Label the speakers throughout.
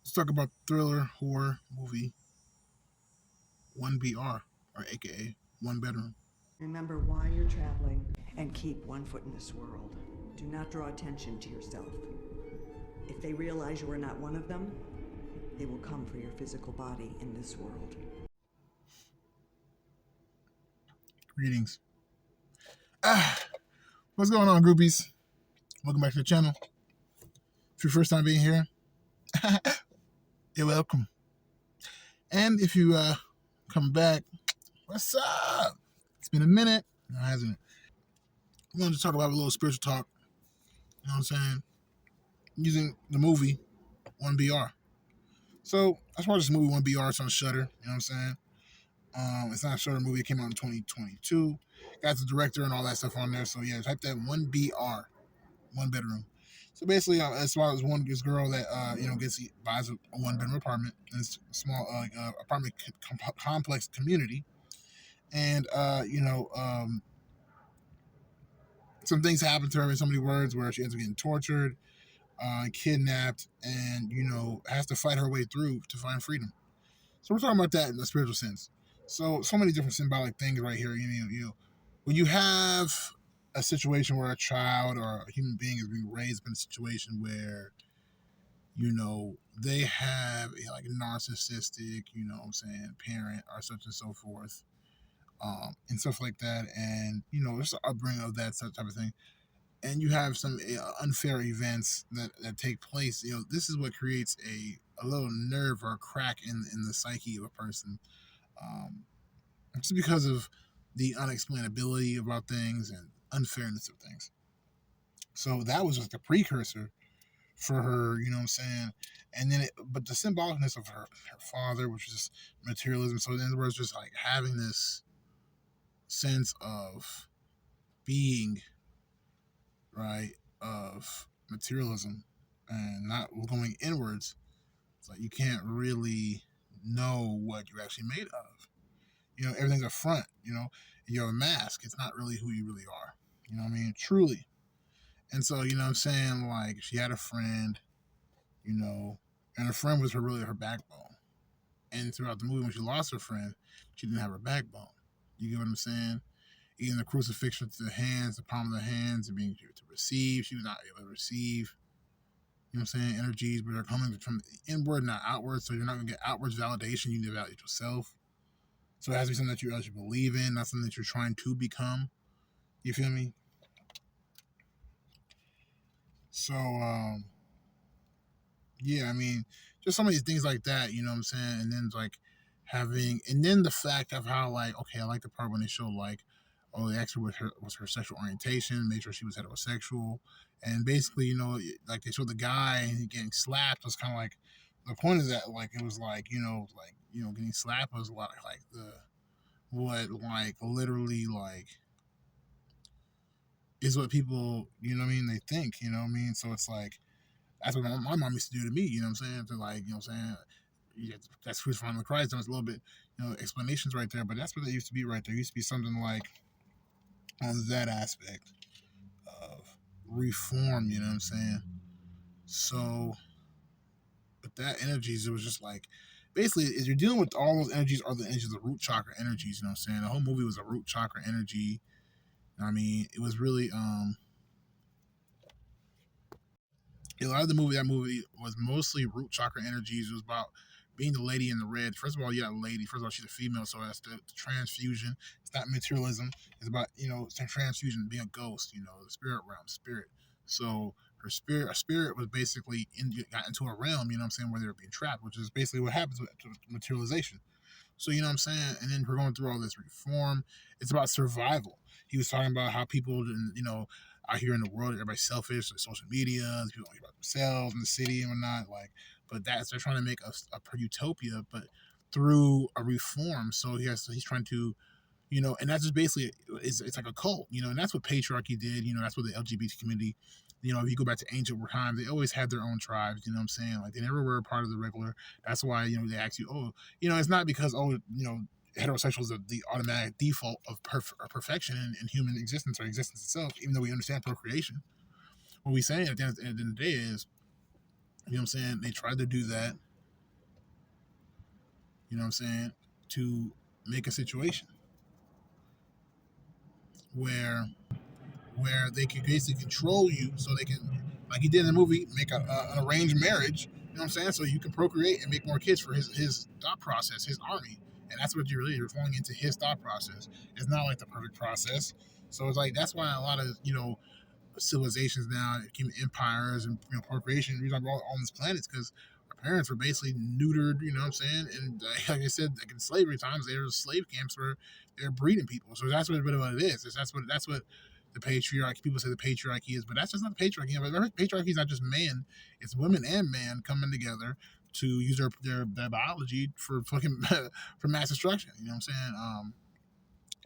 Speaker 1: Let's talk about thriller horror movie 1BR, or AKA One Bedroom.
Speaker 2: Remember why you're traveling and keep one foot in this world. Do not draw attention to yourself. If they realize you are not one of them, they will come for your physical body in this world.
Speaker 1: Greetings. What's going on, groupies? Welcome back to the channel. If your first time being here, you're welcome. And if you come back, what's up? It's been a minute, hasn't it? I'm going to talk about a little spiritual talk, you know what I'm saying, using the movie 1BR. So, as far as this movie 1BR, it's on Shudder, you know what I'm saying? It's not a Shudder movie, it came out in 2022. Got the director and all that stuff on there, so yeah, type that 1BR, One Bedroom. So basically, as far as this girl that buys a one-bedroom apartment in this small apartment complex community, and some things happen to her, in so many words, where she ends up getting tortured, kidnapped, and has to fight her way through to find freedom. So we're talking about that in a spiritual sense. So many different symbolic things right here. When you have a situation where a child or a human being is being raised in a situation where they have like a narcissistic, parent or such and so forth, and stuff like that, and there's an upbringing of that type of thing, and you have some unfair events that take place. This is what creates a little nerve or a crack in the psyche of a person, just because of the unexplainability about things and unfairness of things. So that was just a precursor for her, you know what I'm saying? And then, but the symbolicness of her father, which is just materialism. So in other words, just like having this sense of being, right, of materialism and not going inwards. It's like you can't really know what you're actually made of. Everything's a front, you're a mask. It's not really who you really are. You know what I mean? Truly. And so, what I'm saying? Like, she had a friend, and her friend was really her backbone. And throughout the movie, when she lost her friend, she didn't have her backbone. You get what I'm saying? Eating the crucifixion to the hands, the palm of the hands, and being able to receive. She was not able to receive, you know what I'm saying, energies, but they're coming from inward, not outward. So you're not going to get outward validation. You need to validate yourself. So it has to be something that you actually believe in, not something that you're trying to become. You feel me? So, yeah, I mean, just some of these things like that, you know what I'm saying? And then, like, and then the fact of how, like, okay, I like the part when they show, like, oh, they asked her what was her sexual orientation, made sure she was heterosexual. And basically, like, they showed the guy and he getting slapped. It was kind of like, the point is that, like, it was like, getting slapped was like like, literally, like, is what people, they think, So it's like, that's what my mom used to do to me, you know what I'm saying? To, like, yeah, that's crucifying the Christ. There's a little bit, explanations right there, but that's what it used to be right there. It used to be something like on that aspect of reform, you know what I'm saying? So, but that energies, it was just like, basically, if you're dealing with all those energies, are the energies of root chakra energies, you know what I'm saying? The whole movie was a root chakra energy. I mean, it was really, a lot of that movie was mostly root chakra energies. It was about being the lady in the red. First of all, you got a lady. First of all, she's a female, so that's the transfusion. It's not materialism. It's about, transfusion, being a ghost, the spirit realm, spirit. So her spirit was basically got into a realm, you know what I'm saying, where they were being trapped, which is basically what happens with materialization. So, you know what I'm saying? And then we're going through all this reform. It's about survival. He was talking about how people, out here in the world, everybody's selfish, like social media, people don't care about themselves in the city and whatnot. Like, but they're trying to make a utopia, but through a reform. So he's trying to, and that's just basically, it's like a cult, and that's what patriarchy did. That's what the LGBT community, if you go back to ancient times, they always had their own tribes, you know what I'm saying? Like, they never were a part of the regular. That's why, they ask you, oh, it's not because, heterosexual is the automatic default of perfection in human existence or existence itself, even though we understand procreation. What we say at the end of the day is, you know what I'm saying, they tried to do that, You know what I'm saying? To make a situation where they can basically control you, so they can, like he did in the movie, make an arranged marriage. You know what I'm saying? So you can procreate and make more kids for his thought process, his army, and that's what you're falling into his thought process. It's not like the perfect process. So it's like that's why a lot of civilizations now, empires and procreation. The reason we're all on this planet is because our parents were basically neutered. You know what I'm saying? And like I said, like in slavery times, there were slave camps where they're breeding people. So that's what it is. That's what the patriarchy. People say the patriarchy is, but that's just not the patriarchy. But patriarchy is not just man; it's women and man coming together to use their biology for fucking for mass destruction. You know what I'm saying?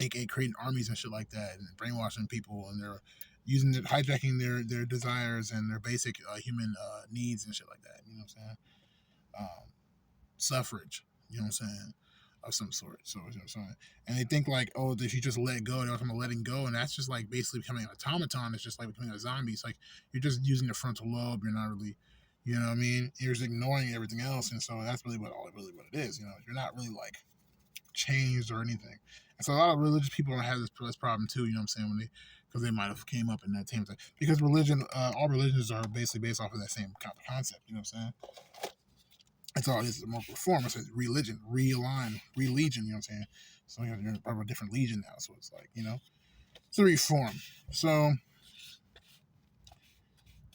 Speaker 1: AKA creating armies and shit like that, and brainwashing people, and they're hijacking their desires and their basic human needs and shit like that. You know what I'm saying? Suffrage. You know what I'm saying? Of some sort. So you know what I'm saying? And they think like, oh, if you just let go, they're talking about letting go, and that's just like basically becoming an automaton. It's just like becoming a zombie. It's like you're just using the frontal lobe. You're not really, you know what I mean? You're just ignoring everything else, and so that's really what it is. You know, you're not really like changed or anything. And so a lot of religious people have this problem too. You know what I'm saying? When because they might have came up in that same thing. Because religion, all religions are basically based off of that same concept. You know what I'm saying? It's all this more reform. It's religion, realign, religion. You know what I'm saying? So you're part of a different legion now. So it's like it's a reform. So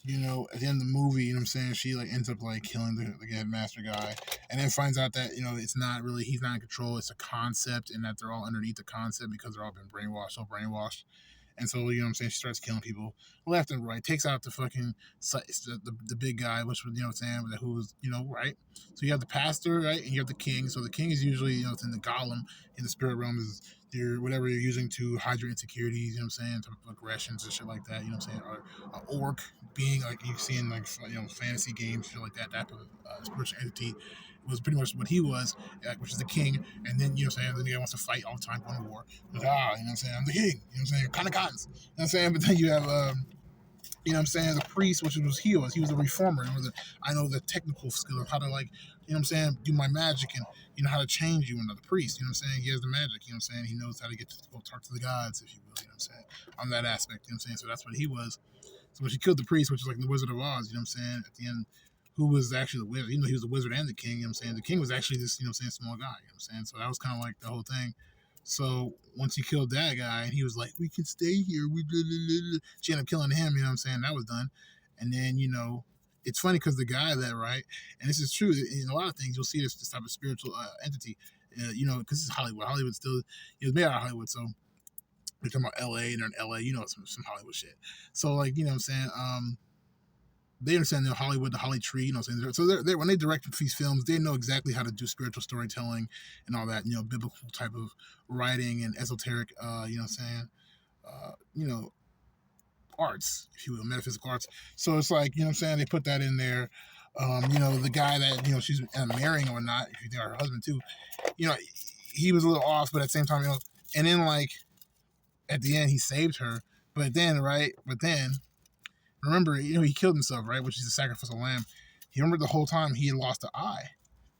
Speaker 1: at the end of the movie, you know what I'm saying, she like ends up like killing the headmaster guy, and then finds out that it's not really, he's not in control. It's a concept, and that they're all underneath the concept because they're all been brainwashed. And so, you know what I'm saying, she starts killing people left and right, takes out the fucking the big guy, which was, you know what I'm saying, who was, right? So you have the pastor, right? And you have the king. So the king is usually, it's in the golem, in the spirit realm, is whatever you're using to hide your insecurities, you know what I'm saying, to aggressions and shit like that, you know what I'm saying, or an orc being like you see in like fantasy games, shit like that type of spiritual entity was pretty much what he was, which is the king. And then saying the guy wants to fight all the time, going to war. Like, you know what I'm saying, I'm the king. You know what I'm saying, kind of cons. You know what I'm saying, but then you have you know what I'm saying, the priest, which was he was a reformer. I know the technical skill of how to, like, you know what I'm saying, do my magic, and how to change you. Another priest, you know what I'm saying, he has the magic, you know what I'm saying, he knows how to get to go talk to the gods, if you will, you know what I'm saying, on that aspect, you know what I'm saying. So that's what he was. So when she killed the priest, which is like the Wizard of Oz, you know what I'm saying, at the end, who was actually the wizard, even though he was the wizard and the king, you know what I'm saying, the king was actually this, you know what I'm saying, small guy, you know what I'm saying. So that was kind of like the whole thing. So once he killed that guy, and he was like, we can stay here, she ended up killing him, you know what I'm saying, that was done. And then, it's funny because the guy that, right, and this is true, in a lot of things, you'll see this type of spiritual entity, because it's Hollywood. Hollywood still, it was made out of Hollywood, so we're talking about LA, and they're in LA, some Hollywood shit. So, like, you know what I'm saying, they understand the Hollywood, the Holly Tree, you know what I'm saying? So they're when they direct these films, they know exactly how to do spiritual storytelling and all that, biblical type of writing and esoteric, you know what I'm saying, arts, if you will, metaphysical arts. So it's like, you know what I'm saying, they put that in there. The guy that, she's marrying or not, if you think her husband too, you know, he was a little off, but at the same time, and then like at the end he saved her. But then, right, remember, he killed himself, right, which is the sacrificial lamb. He remembered the whole time he had lost an eye.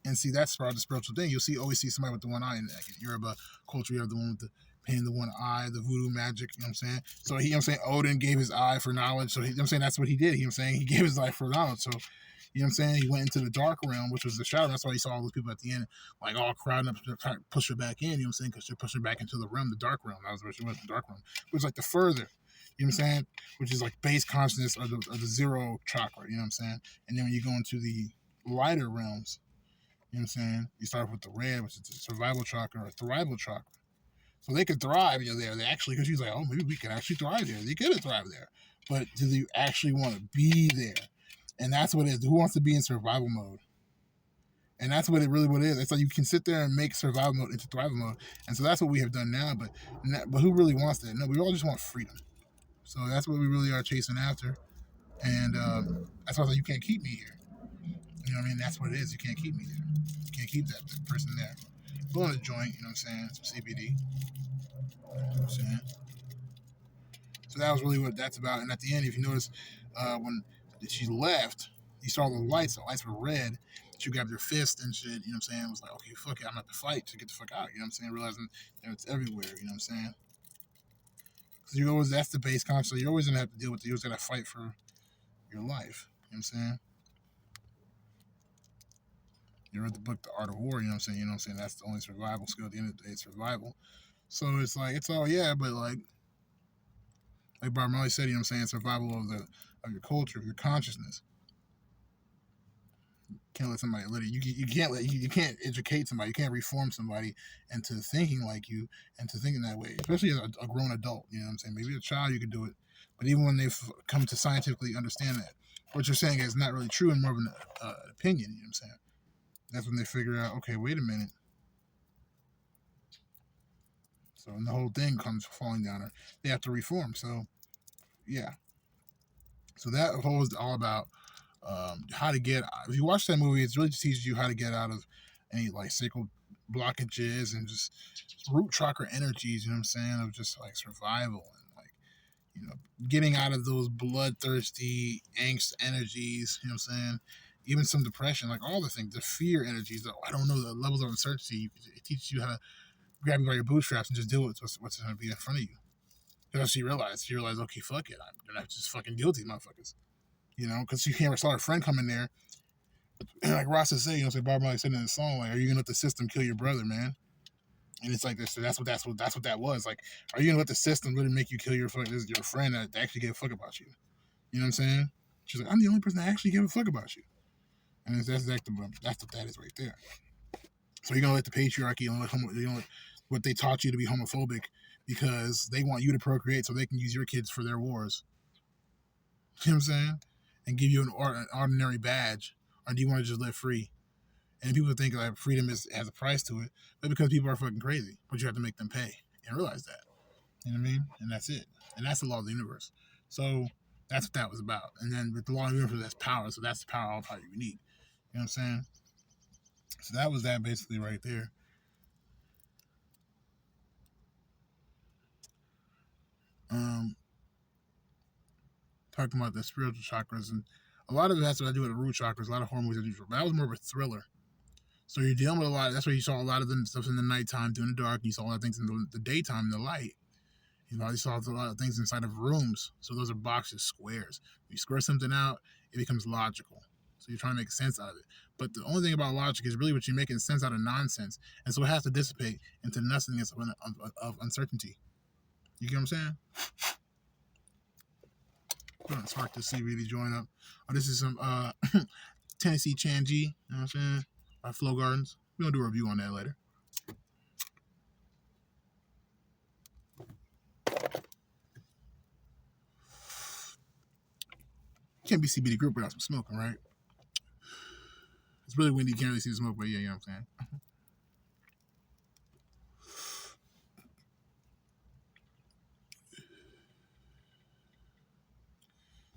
Speaker 1: And see, that's part of the spiritual thing. You'll always see somebody with the one eye. In like in Yoruba culture, you have the one with the painting the one eye, the voodoo magic, you know what I'm saying? So he, you know what I'm saying, Odin gave his eye for knowledge. So he, you know what I'm saying, that's what he did. You know what I'm saying? He gave his eye for knowledge. So, you know what I'm saying? He went into the dark realm, which was the shadow. That's why he saw all those people at the end, like all crowding up to try to push her back in, you know what I'm saying? Because they're pushing her back into the realm, the dark realm. That was where she was, the dark realm. Which was like the further, you know what I'm saying? Which is like base consciousness, or the zero chakra, you know what I'm saying? And then when you go into the lighter realms, you know what I'm saying, you start with the red, which is the survival chakra or thrival chakra. So they could thrive, there. They actually, because she's like, oh, maybe we can actually thrive there. They could thrive there. But do you actually want to be there? And that's what it is. Who wants to be in survival mode? And that's what it is. It's like you can sit there and make survival mode into thrival mode. And so that's what we have done now. But who really wants that? No, we all just want freedom. So that's what we really are chasing after. And that's why I was like, you can't keep me here. You know what I mean? That's what it is. You can't keep me there. You can't keep that person there. Go on a joint, you know what I'm saying? Some CBD. You know what I'm saying? So that was really what that's about. And at the end, if you notice, when she left, you saw the lights were red. she grabbed her fist and shit, you know what I'm saying? It was like, okay, fuck it, I'm gonna have to fight to get the fuck out, you know what I'm saying? Realizing it's everywhere, you know what I'm saying? Because you always, that's the base concept. You're always gonna have to deal with it. You always gotta fight for your life, you know what I'm saying? You read the book The Art of War, you know what I'm saying? You know what I'm saying? That's the only survival skill at the end of the day, it's survival. So it's like, it's all, yeah, but like Bob Marley said, you know what I'm saying? Survival of your culture, of your consciousness. Can't let somebody let it. You can't you can't educate somebody. You can't reform somebody into thinking like you and to thinking that way. Especially as a grown adult. You know what I'm saying? Maybe a child you could do it, but even when they've come to scientifically understand that what you're saying is not really true and more of an opinion. You know what I'm saying? That's when they figure out. Okay, wait a minute. So and the whole thing comes falling down. Or they have to reform. So yeah. So that whole is all about how to get. If you watch that movie, it really just teaches you how to get out of any like sacral blockages and just root chakra energies. You know what I'm saying? Of just like survival and like getting out of those bloodthirsty angst energies. You know what I'm saying? Even some depression, like all the things, the fear energies. I don't know the levels of uncertainty. It teaches you how to grab you by your bootstraps and just deal with what's going to be in front of you. Because you realize, okay, fuck it, I'm gonna have to just fucking deal with these motherfuckers. Because you can't saw a friend come in there, and like Ross is saying, say Bob Marley said in the song, like, "Are you gonna let the system kill your brother, man?" And it's like this. So that's what that was. Like, are you gonna let the system really make you kill your friend that actually gave a fuck about you? You know what I'm saying? She's like, I'm the only person that actually gave a fuck about you, and that's what that is right there. So you're gonna let the patriarchy and what they taught you to be homophobic because they want you to procreate so they can use your kids for their wars. You know what I'm saying? And give you an ordinary badge, or do you want to just live free? And people think like freedom has a price to it, but because people are fucking crazy, but you have to make them pay and realize that. You know what I mean? And that's it. And that's the law of the universe. So that's what that was about. And then with the law of the universe, that's power. So that's the power, all power you need. You know what I'm saying? So that was that basically right there. Um, Talking about the spiritual chakras, and a lot of it has to do with the root chakras. A lot of horror movies do, but that was more of a thriller. So you're dealing with a lot. That's why you saw a lot of the stuff in the nighttime, doing the dark. And you saw a lot of things in the daytime, in the light. You saw a lot of things inside of rooms. So those are boxes, squares. If you square something out, it becomes logical. So you're trying to make sense out of it. But the only thing about logic is really what you're making sense out of nonsense. And so it has to dissipate into nothingness of uncertainty. You get what I'm saying? Going to spark the CBD joint up. Oh, this is some Tennessee Changi. You know what I'm saying? By Flow Gardens. We're going to do a review on that later. Can't be CBD group without some smoking, right? It's really windy. You can't really see the smoke, but yeah, you know what I'm saying?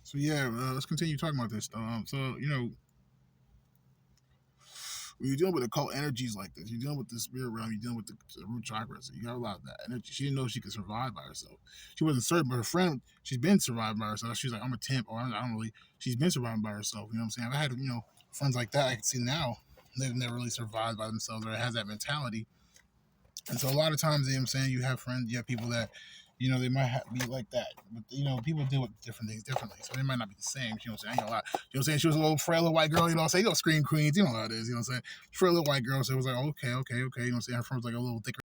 Speaker 1: So yeah, let's continue talking about this. So when you're dealing with occult energies like this, you're dealing with the spirit realm, you're dealing with the root chakras. So you got a lot of that energy. She didn't know she could survive by herself. She wasn't certain, but her friend, she's been survived by herself. She's like, I'm a temp, or I don't really. She's been surviving by herself. You know what I'm saying? I had friends like that I can see now. They've never really survived by themselves, or has that mentality. And so a lot of times, you know what I'm saying, you have friends, you have people that, they might be like that. But, people deal with different things differently. So they might not be the same. You know what I'm saying? I ain't gonna lie. You know what I'm saying? She was a little frail little white girl, scream queens, you know how it is, Frail little white girl. So it was like, okay. You know what I'm saying? Her friend was like a little thicker